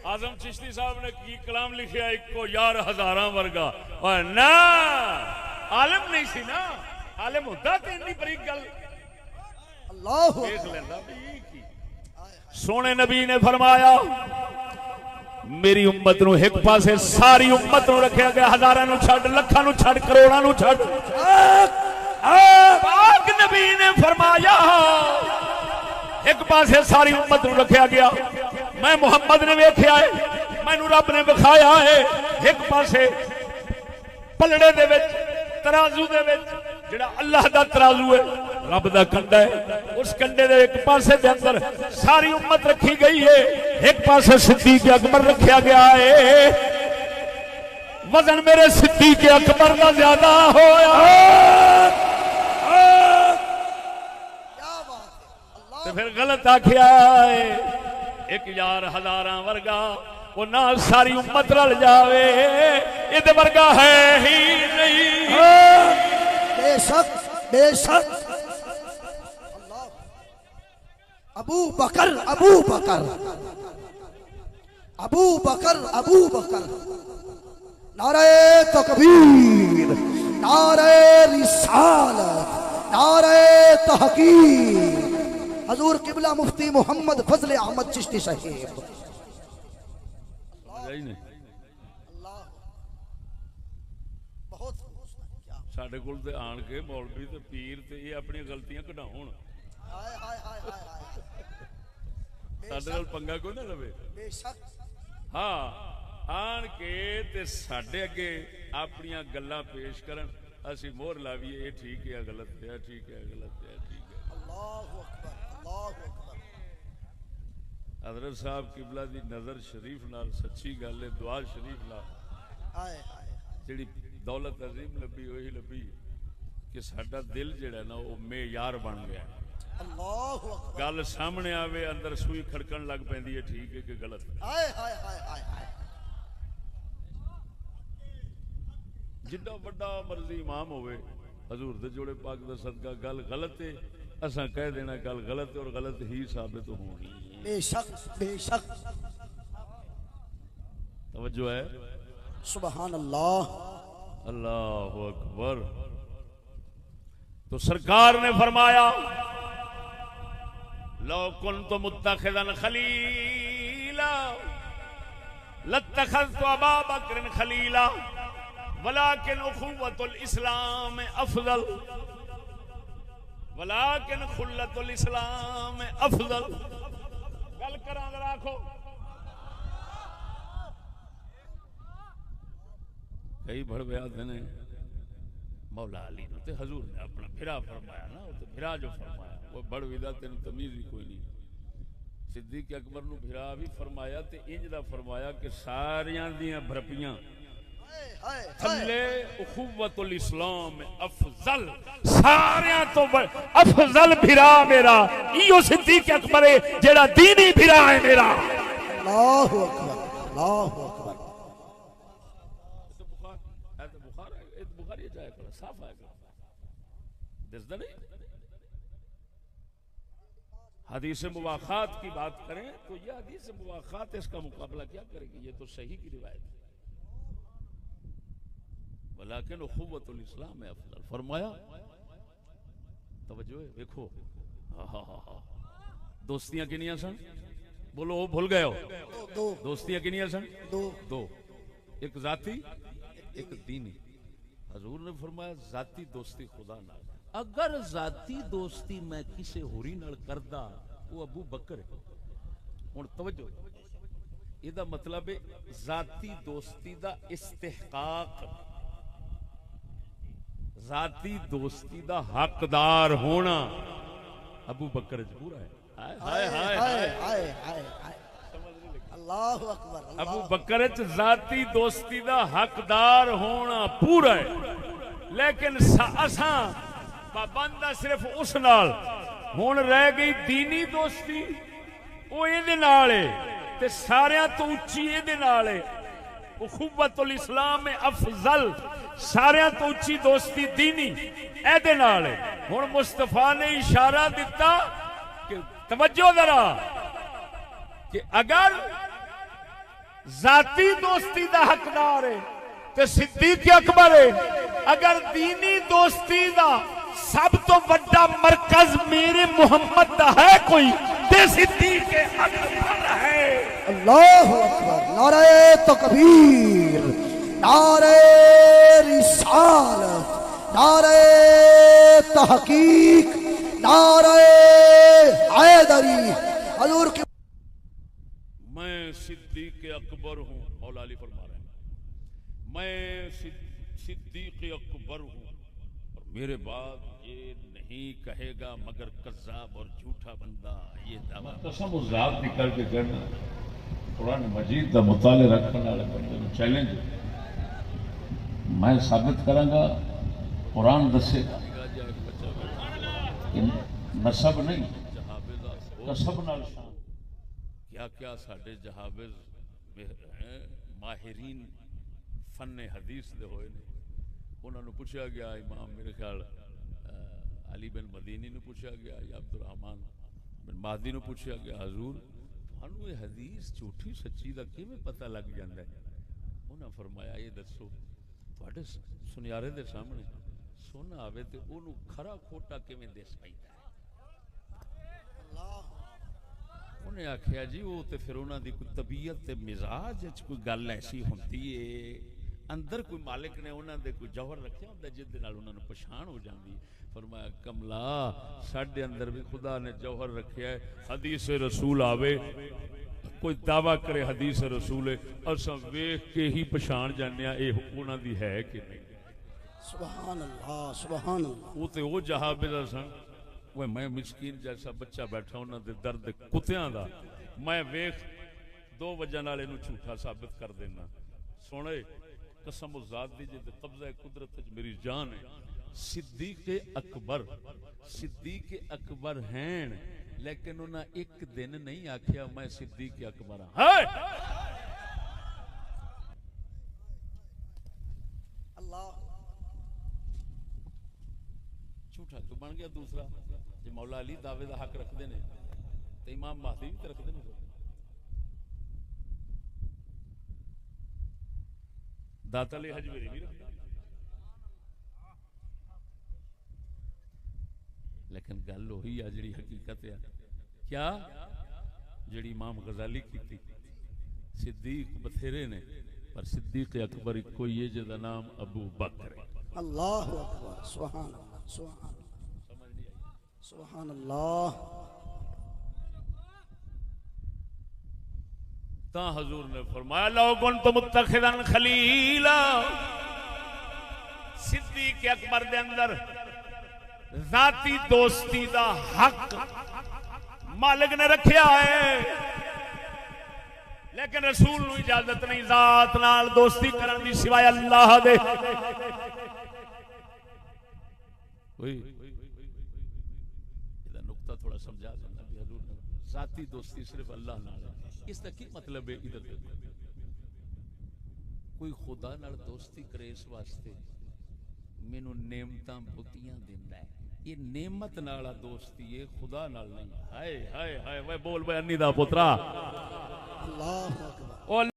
آزم چشتی صاحب نے کی کلام لکھیا ایک کو یار ہزاراں ورگا اور نا عالم نہیں سی نا عالم ہوتا تے اتنی بریک گل اللہ دیکھ لیندا بھی کی سونے نبی نے فرمایا میری امت نو ایک پاسے ساری امت نو رکھیا گیا ہزاراں نو چھڈ لکھاں نو چھڈ کروڑاں نو چھڈ پاک نبی نے فرمایا ایک پاسے ساری امت نو رکھیا گیا میں محمد نے ویکھیا ہے مینوں رب نے بخایا ہے ایک پاسے پلڑے دے وچ ترازو دے وچ جڑا اللہ دا ترازو ہے رب دا کنڈا ہے اس کنڈے دے ایک پاسے دے اندر ساری امت رکھی گئی ہے ایک پاسے صدیق اکبر رکھیا گیا ہے وزن میرے صدیق اکبر دا زیادہ ہویا تے پھر غلط آکھیا ہے ایک یار ہزاراں ورگا وہ نہ ساری امت رل جاوے یہ ورگا ہے ہی نہیں بے شک بے شک ابو بکر ابو بکر ابو بکر ابو بکر نعرہ تکبیر نعرہ رسالت نعرہ تحقیق حضور قبلہ مفتی محمد فضل احمد چشتی صاحب ساڈے کول تے آن کے مولوی تے پیر تے یہ اپنی غلطیاں کڈاون ساڈے نال پنگا کوئی نہ لوے بے شک ہاں آن کے تے ساڈے اگے اپنی گلاں پیش کرن اسی مہر لاویے یہ ٹھیک ہے غلط ہے ٹھیک ہے غلط ہے ٹھیک ہے اللہ اکبر اللہ اکبر حضرت صاحب قبلہ دی نظر شریف نال سچی گل ہے دعا شریف نال جڑی دولت عظیم لبی وہی لبی کہ ساڈا دل جڑا نا وہ معیار بن گیا اللہ اکبر گل سامنے آوے اندر سوئی کھڑکن لگ پیندی ہے ٹھیک ہے کہ غلط ہائے ہائے ہائے ہائے جڈا بڑا مرضی امام ہوئے حضور دے جوڑے پاک دا صدقہ گل غلط ہے اساں کہہ دینا گل غلط ہے اور غلط ہی ثابت ہونی بے شک بے شک توجہ ہے سبحان اللہ اللہ اکبر تو سرکار نے فرمایا لو کنت متخذا خلیلا لاتخذت ابا بکر خلیلا ولكن اخوة الاسلام افضل ولكن خلة الاسلام افضل گل کراں ذرا آکھو کئی بڑے آتے ہیں مولا علی نے تے حضور نے اپنا بھرا فرمایا نا وہ بھرا جو فرمایا وہ بڑ ودا تین تمیز ہی کوئی نہیں صدیق اکبر نو بھرا بھی فرمایا تے انج دا فرمایا کہ ساریاں دیاں بھرپیاں تھلے اخوت الاسلام افضل ساریاں تو افضل بھرا میرا ایو صدیق اکبر ہے جیڑا دینی بھرا ہے میرا اللہ اکبر اللہ اکبر صاف آئے گا دستا نہیں حدیث مواخات کی بات کریں تو یہ حدیث مواخات اس کا مقابلہ کیا کرے گی یہ تو صحیح کی روایت ہے ولیکن اخوت الاسلام افضل فرمایا توجہ ہے دیکھو دوستیاں کنیاں سن بولو بھول گئے ہو دوستیاں کنیاں سن دو ایک ذاتی ایک دینی حضور نے فرمایا ذاتی دوستی خدا نال اگر ذاتی دوستی میں کسی ہوری نال کردا وہ ابو بکر ہے ہن توجہ یہ دا مطلب ہے ذاتی دوستی دا استحقاق ذاتی دوستی دا حقدار ہونا ابو بکر پورا ہے ہائے ہائے ہائے ہائے اللہ اکبر ابو بکر ذاتی دوستی دا حقدار ہونا پورا ہے لیکن اساں پابند صرف اس نال ہن رہ گئی دینی دوستی وہ اے نال ہے تے ساریاں تو اونچی اے نال ہے اخوت الاسلام افضل ساریاں تو اونچی دوستی دینی اے نال ہے ہن مصطفیٰ نے اشارہ دیتا کہ توجہ ذرا کہ اگر ذاتی دوستی دا حقدار ہے تے صدیق اکبر ہے. اگر دینی دوستی دا سب تو بڑا مرکز میرے محمد دا ہے کوئی تے صدیق اکبر ہے. اللہ اکبر. نعرہ تکبیر، نعرہ رسالت، نعرہ تحقیق، نعرہ حیدری. حضور کی میں صدیق اکبر ہوں. مولا علی فرما رہے ہیں میں صدیق اکبر ہوں اور میرے بعد یہ نہیں کہے گا مگر کذاب اور جھوٹا بندہ. یہ دعویٰ قسم و ذات نکل کے کرنا قرآن مجید کا مطالعہ رکھنے والے بندے کو چیلنج. میں ثابت کراں گا قرآن دسے گا نسب نہیں کسب نال شان. کیا کیا ساڈے جہابز ماہرین فن حدیث دے ہوئے نے. انہوں نے پوچھا گیا امام میرے خیال علی بن مدینی نے پوچھا گیا یا عبد الرحمن بن مہدی نے پوچھا گیا حضور تھانوں یہ حدیث جھوٹی سچی دا کیویں پتہ لگ جاندا ہے؟ انہاں فرمایا یہ دسو تواڈے سنیارے دے سامنے سونا آوے تے اونوں کھرا کھوٹا کیویں دس پیندا ہے؟ انہیں آکھیا جی وہ تے پھر انہاں دی کوئی طبیعت تے مزاج وچ کوئی گل ایسی ہوندی ہے اندر کوئی مالک نے انہاں دے کوئی جوہر رکھیا ہوندا جس دے نال انہاں نوں پہچان ہو جاندی. فرمایا کملا ساڈے اندر بھی خدا نے جوہر رکھیا ہے. حدیث رسول آوے کوئی دعویٰ کرے حدیث رسول ہے اساں ویکھ کے ہی پہچان جانے اے انہاں دی ہے کہ نہیں. سبحان اللہ سبحان اللہ. وہ تے او جہابے سن وہ میں مسکین جیسا بچہ بیٹھا انہاں دے درد کتیاں دا میں ویکھ دو وجہ نال اینوں جھوٹا ثابت کر دینا. سونے قسم ذات دی جے قبضہ قدرت وچ میری جان ہے. صدیق اکبر ہیں لیکن انہاں ایک دن نہیں آکھیا میں صدیق اکبر ہاں. اللہ جھوٹا تو بن گیا. دوسرا جی مولا علی دعوے دا حق رکھتے ہیں تو امام مہدی بھی رکھتے ہیں. داتا علی حجویری بھی رکھتے ہیں. لیکن گل وہی ہے جڑی حقیقت ہے کیا جڑی امام غزالی کی تھی. صدیق بتھیرے نے پر صدیق اکبر کوئی ہے جدا نام ابو بکر ہے. اللہ اکبر. سبحان اللہ سبحان اللہ سبحان اللہ. تا حضور نے فرمایا لو کنت متخذا خلیلا. صدیق اکبر دے اندر ذاتی دوستی دا حق مالک نے رکھیا ہے لیکن رسول نو اجازت نہیں ذات نال دوستی کرن دی سوائے اللہ دے. یہ نقطہ تھوڑا سمجھا دینا بھی حضور نے ذاتی دوستی صرف اللہ نال ہے. اس کا کی مطلب ہے ادھر دیکھو کوئی خدا نال دوستی کرے اس واسطے مینوں نعمتاں بہتیاں دیندا ہے. یہ نعمت نالا دوستی ہے خدا نال نہیں. ہائے ہائے ہائے وہ بول بے انی دا پترا اللہ اکبر.